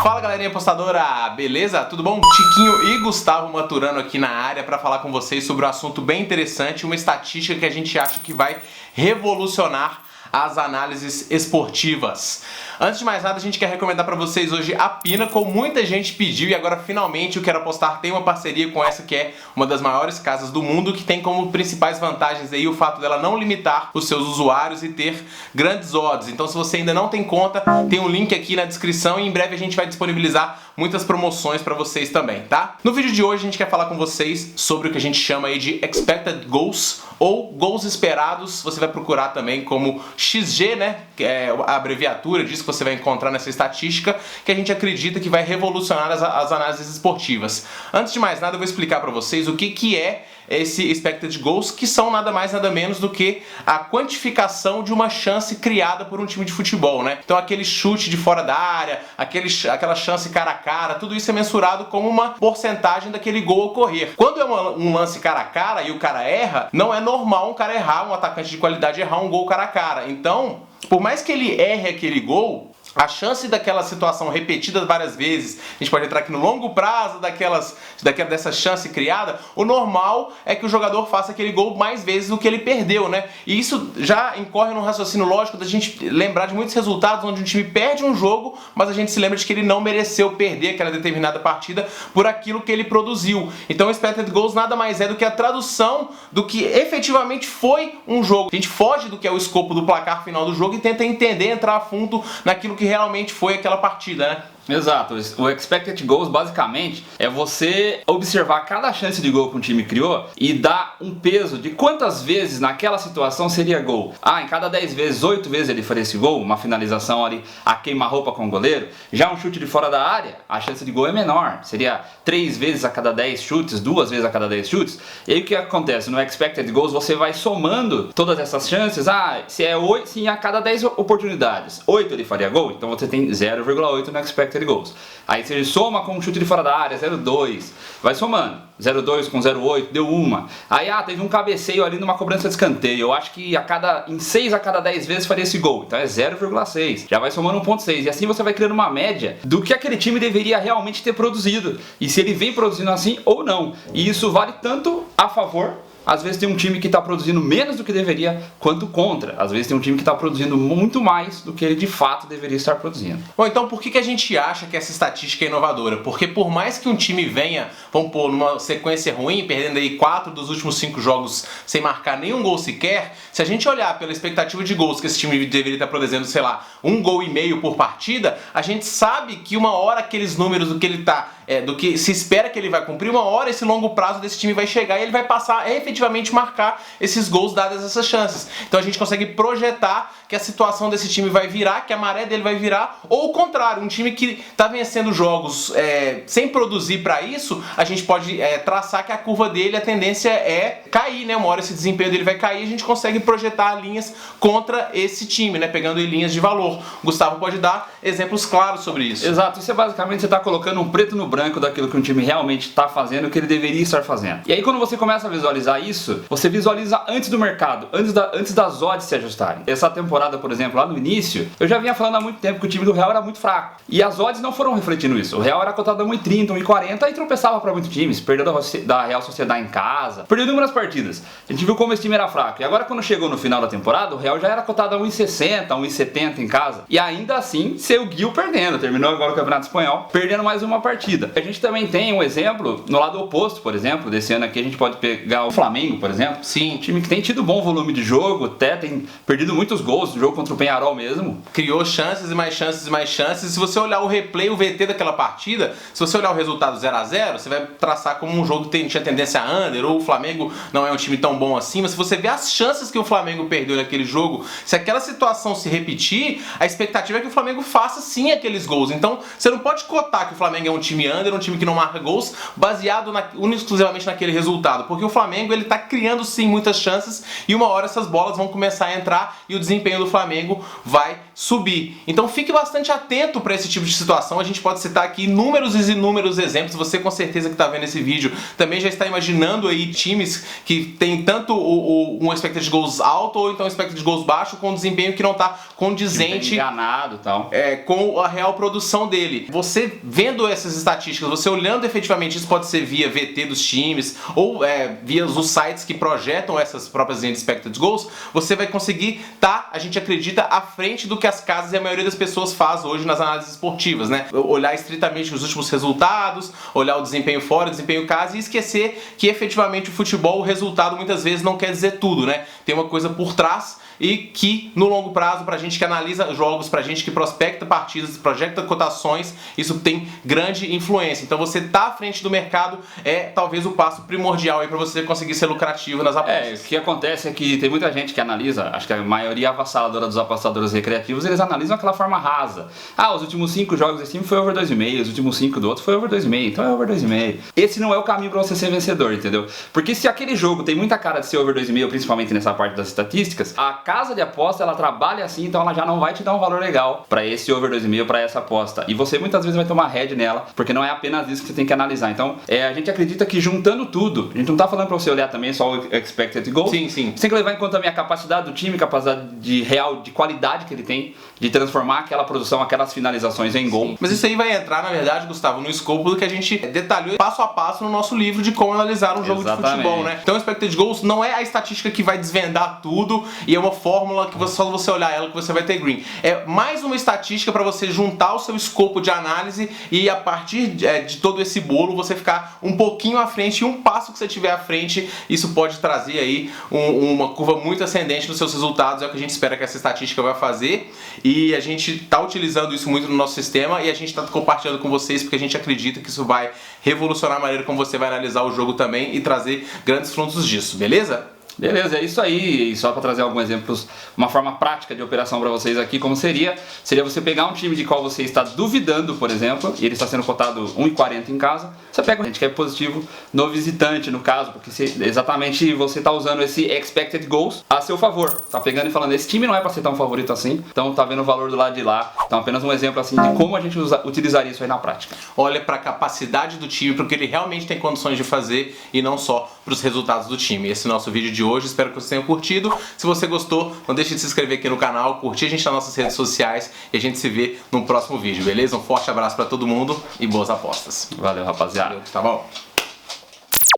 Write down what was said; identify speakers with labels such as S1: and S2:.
S1: Fala galerinha apostadora, beleza? Tudo bom? Tiquinho e Gustavo Maturano aqui na área para falar com vocês sobre um assunto bem interessante, uma estatística que a gente acha que vai revolucionar as análises esportivas. Antes de mais nada, a gente quer recomendar para vocês hoje a Pinnacle. Muita gente pediu e agora finalmente o Quero Apostar tem uma parceria com essa que é uma das maiores casas do mundo, que tem como principais vantagens aí o fato dela não limitar os seus usuários e ter grandes odds. Então, se você ainda não tem conta, tem um link aqui na descrição e em breve a gente vai disponibilizar muitas promoções para vocês também, tá? No vídeo de hoje a gente quer falar com vocês sobre o que a gente chama aí de Expected Goals ou gols esperados. Você vai procurar também como XG, né? Que é a abreviatura disso que você vai encontrar nessa estatística, que a gente acredita que vai revolucionar as análises esportivas. Antes de mais nada, eu vou explicar para vocês o que é esse Expected Goals, que são nada mais nada menos do que a quantificação de uma chance criada por um time de futebol, né? Então aquele chute de fora da área, aquela chance cara a cara, tudo isso é mensurado como uma porcentagem daquele gol ocorrer. Quando é um lance cara a cara e o cara erra, não é normal um cara errar, um atacante de qualidade errar um gol cara a cara. Então, por mais que ele erre aquele gol, a chance daquela situação repetida várias vezes, a gente pode entrar aqui no longo prazo dessa chance criada, o normal é que o jogador faça aquele gol mais vezes do que ele perdeu, né? E isso já incorre num raciocínio lógico da gente lembrar de muitos resultados onde um time perde um jogo, mas a gente se lembra de que ele não mereceu perder aquela determinada partida por aquilo que ele produziu. Então o Expected Goals nada mais é do que a tradução do que efetivamente foi um jogo. A gente foge do que é o escopo do placar final do jogo e tenta entender, entrar a fundo naquilo que realmente foi aquela partida, né?
S2: Exato, o Expected Goals basicamente é você observar cada chance de gol que um time criou e dar um peso de quantas vezes naquela situação seria gol. Em cada 10 vezes, 8 vezes ele faria esse gol, uma finalização ali a queima-roupa com o goleiro. Já um chute de fora da área, a chance de gol é menor, seria 3 vezes a cada 10 chutes, 2 vezes a cada 10 chutes. E aí o que acontece? No Expected Goals você vai somando todas essas chances, se a cada 10 oportunidades, 8 ele faria gol, então você tem 0,8 no Expected Goals. Aí você soma com um chute de fora da área, 0,2, vai somando, 0,2 com 0,8, deu uma. Aí teve um cabeceio ali numa cobrança de escanteio, eu acho que em 6 a cada 10 vezes faria esse gol, então é 0,6, já vai somando 1,6, e assim você vai criando uma média do que aquele time deveria realmente ter produzido, e se ele vem produzindo assim ou não, e isso vale tanto a favor. Às vezes tem um time que está produzindo menos do que deveria, quanto contra. Às vezes tem um time que está produzindo muito mais do que ele de fato deveria estar produzindo.
S1: Bom, então por que a gente acha que essa estatística é inovadora? Porque por mais que um time venha, vamos pôr, numa sequência ruim, perdendo aí 4 dos últimos 5 jogos sem marcar nenhum gol sequer, se a gente olhar pela expectativa de gols que esse time deveria estar produzindo, sei lá, 1,5 gol por partida, a gente sabe que uma hora aqueles números do que ele está, do que se espera que ele vai cumprir, uma hora esse longo prazo desse time vai chegar e ele vai passar a efetivamente marcar esses gols dadas essas chances. Então a gente consegue projetar que a situação desse time vai virar, que a maré dele vai virar, ou o contrário, um time que está vencendo jogos sem produzir para isso, a gente pode traçar que a curva dele, a tendência é cair, né? Uma hora esse desempenho dele vai cair, a gente consegue projetar linhas contra esse time, né? Pegando linhas de valor. O Gustavo pode dar exemplos claros sobre isso.
S2: Exato, isso é basicamente você está colocando um preto no branco daquilo que um time realmente está fazendo, o que ele deveria estar fazendo. E aí quando você começa a visualizar isso, você visualiza antes do mercado, antes das odds se ajustarem. Essa temporada, por exemplo, lá no início, eu já vinha falando há muito tempo que o time do Real era muito fraco. E as odds não foram refletindo isso. O Real era cotado a 1,30, 1,40 e tropeçava para muitos times. Perdeu da Real Sociedade em casa, perdeu inúmeras partidas. A gente viu como esse time era fraco. E agora quando chegou no final da temporada, o Real já era cotado a 1,60, 1,70 em casa. E ainda assim, seguiu perdendo. Terminou agora o Campeonato Espanhol, perdendo mais uma partida. A gente também tem um exemplo no lado oposto, por exemplo, desse ano aqui a gente pode pegar o Flamengo, por exemplo.
S1: Sim.
S2: Um time que tem tido bom volume de jogo, até tem perdido muitos gols no jogo contra o Penharol mesmo.
S1: Criou chances e mais chances e mais chances. Se você olhar o replay, o VT daquela partida, se você olhar o resultado 0 a 0, você vai traçar como um jogo que tinha tendência a under, ou o Flamengo não é um time tão bom assim, mas se você ver as chances que o Flamengo perdeu naquele jogo, se aquela situação se repetir, a expectativa é que o Flamengo faça sim aqueles gols. Então, você não pode cotar que o Flamengo é um time under, um time que não marca gols, baseado exclusivamente naquele resultado, porque o Flamengo ele tá criando sim muitas chances e uma hora essas bolas vão começar a entrar e o desempenho do Flamengo vai subir. Então fique bastante atento para esse tipo de situação. A gente pode citar aqui inúmeros e inúmeros exemplos. Você com certeza que está vendo esse vídeo também já está imaginando aí times que tem tanto um expected goals alto ou então um expected goals baixo com um desempenho que não está condizente,
S2: enganado, tal.
S1: Com a real produção dele. Você vendo essas estatísticas, você olhando efetivamente, isso pode ser via VT dos times ou via os sites que projetam essas próprias linhas de expected goals, você vai conseguir a gente acredita, à frente do que as casas e a maioria das pessoas faz hoje nas análises esportivas, né? Olhar estritamente os últimos resultados, olhar o desempenho fora, o desempenho casa e esquecer que efetivamente o futebol, o resultado muitas vezes não quer dizer tudo, né? Tem uma coisa por trás e que no longo prazo, pra gente que analisa jogos, pra gente que prospecta partidas, projeta cotações, isso tem grande influência. Então você tá à frente do mercado talvez o passo primordial aí pra você conseguir ser lucrativo nas apostas.
S2: O que acontece é que tem muita gente que analisa, acho que a maioria avassaladora dos apostadores recreativos, eles analisam aquela forma rasa. Os últimos 5 jogos desse time foi over 2,5, os últimos 5 do outro foi over 2,5, então é over 2,5. Esse não é o caminho pra você ser vencedor, entendeu? Porque se aquele jogo tem muita cara de ser over 2,5, principalmente nessa parte das estatísticas, a casa de aposta ela trabalha assim, então ela já não vai te dar um valor legal para esse over 2,5, para essa aposta. E você muitas vezes vai tomar head nela, porque não é apenas isso que você tem que analisar. Então, a gente acredita que juntando tudo, a gente não tá falando para você olhar também só o expected goal.
S1: Sim.
S2: Você tem que levar em conta também a capacidade do time, capacidade de qualidade que ele tem, de transformar aquela produção, aquelas finalizações em gol.
S1: Mas isso aí vai entrar, na verdade, Gustavo, no escopo do que a gente detalhou passo a passo no nosso livro de como analisar um jogo de futebol, né? Então, o expected goals não é a estatística que vai desvendar tudo e é uma fórmula que só você olhar ela que você vai ter green. É mais uma estatística para você juntar o seu escopo de análise e a partir de todo esse bolo você ficar um pouquinho à frente e um passo que você tiver à frente, isso pode trazer aí uma curva muito ascendente nos seus resultados. É o que a gente espera que essa estatística vai fazer e a gente está utilizando isso muito no nosso sistema e a gente está compartilhando com vocês porque a gente acredita que isso vai revolucionar a maneira como você vai analisar o jogo também e trazer grandes frutos disso, beleza?
S2: Beleza, é isso aí. E só para trazer alguns exemplos, uma forma prática de operação para vocês aqui, como seria você pegar um time de qual você está duvidando, por exemplo, e ele está sendo cotado 1,40 em casa, você pega um gente que é positivo no visitante, no caso, porque exatamente você está usando esse expected goals a seu favor. Tá pegando e falando, esse time não é para ser tão favorito assim, então tá vendo o valor do lado de lá. Então apenas um exemplo assim de como a gente utilizaria isso aí na prática.
S1: Olha para a capacidade do time, para o que ele realmente tem condições de fazer e não só para os resultados do time. Esse é o nosso vídeo de hoje, espero que vocês tenham curtido. Se você gostou, não deixe de se inscrever aqui no canal, curtir a gente nas nossas redes sociais e a gente se vê no próximo vídeo, beleza? Um forte abraço para todo mundo e boas apostas.
S2: Valeu, rapaziada.
S1: Valeu, tá bom?